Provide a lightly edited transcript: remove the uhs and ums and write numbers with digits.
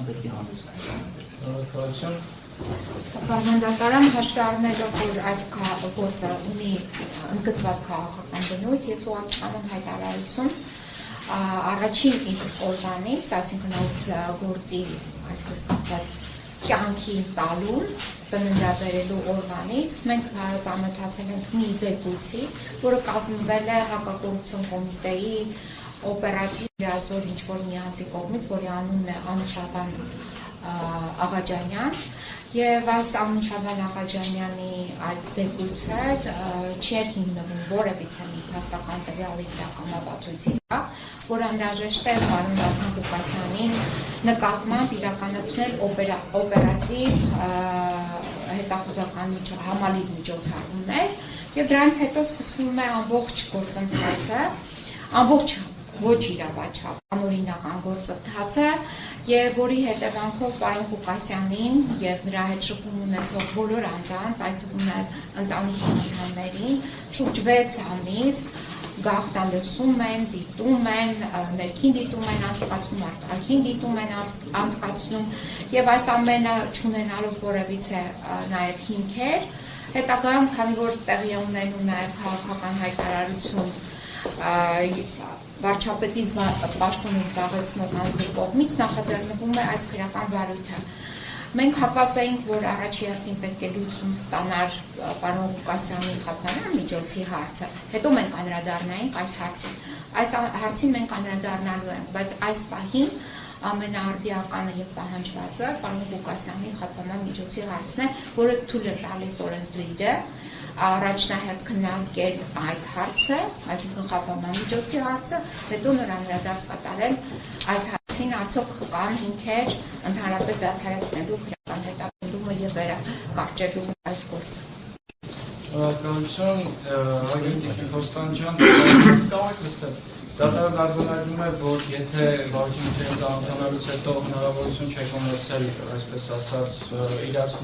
պետք է հանդիսանային։ Պարմանդատարան հաշվի առնելով, որ այս գործը ունի ընդգծված քաղաքական բնույթ, ես ուղղակի անում հայտարարություն առաջին իսկ օրվանից, այսինքն այս գործի, այսպես ասած, կյանքի տալուն, ծննդաբերելու օրվանից մենք ծանոթացել ենք մի զեկույցի, որը կազմվել է հակակոռուպցիոն կոմիտեի օպերատիվ լիազոր ինչ-որ մի անձի կողմից, որի անունն է Անուշաբան Աղաջանյան, եւ այս Անուշաբան Աղաջանյանի այդ զեկույցը չի հիմնվում որևիցե մի փաստական տվյալի իրականապատույցի վրա, որ անհրաժեշտ է պարոն Վարդան Ղուկասյանին նկատմամբ իրականացնել օպերատիվ հետախուզական համալիր միջոցառումներ, եւ դրանից հետո սկսվում է ամբողջ գործընթացը, ամբողջ ոչ իրավաչափ, անօրինական գործընթացը, եւ որի հետևանքով պարոն Ղուկասյանին եւ նրա հետ շփում ունեցող բոլոր անձանց, այդ թվում նաեւ ընտանիքի անդամներին, շուրջ 6 ամիս գաղտնալսում են, դիտում են, ներքին դիտում են անցկացնում, արտաքին դիտում են անցկացնում, եւ այս ամենը չունենալով որևիցե նաեւ հիմքեր, հետագայում, քանի որ տեղի է ունենում նաեւ քաղաքական հայտարարություն վարչապետի պաշտոնը զբաղեցնող անձի կողմից նախաձեռնվում է այս քրեական վարույթը։ Մենք հակված էինք, որ առաջի հերթին պետք է լուծում ստանար պարոն Ղուկասյանի խափանման միջոցի հարցը, հետո մենք անդրադառնայինք այս հարցին։ Այս հարցին մենք անդրադառնալու ենք, բայց այս պահին ամենաարդիականը եւ պահանջվածը պարոն Ղուկասյանի խափանման միջոցի հարցն է, որը թույլ է տալիս օրենսդիրը առաջնահերթ քննարկել այդ հարցը, այսինքն խափանման միջոցի հարցը, հետո նոր անդրադարձ կատարել այս հարցին, արդյոք կան հիմքեր ընդհանրապես դադարեցնելու քրեական հետապնդումը եւ վերակարգելու այս գործը։ Շնորհակալություն, Ագենտիկ Խոստանջյան, կարող եք դատարան արձանագրում է, որ եթե վարչությունների ծանոթանալուց հետո հնարավորություն չեք ունեցել, այսպես ասած, իրացնել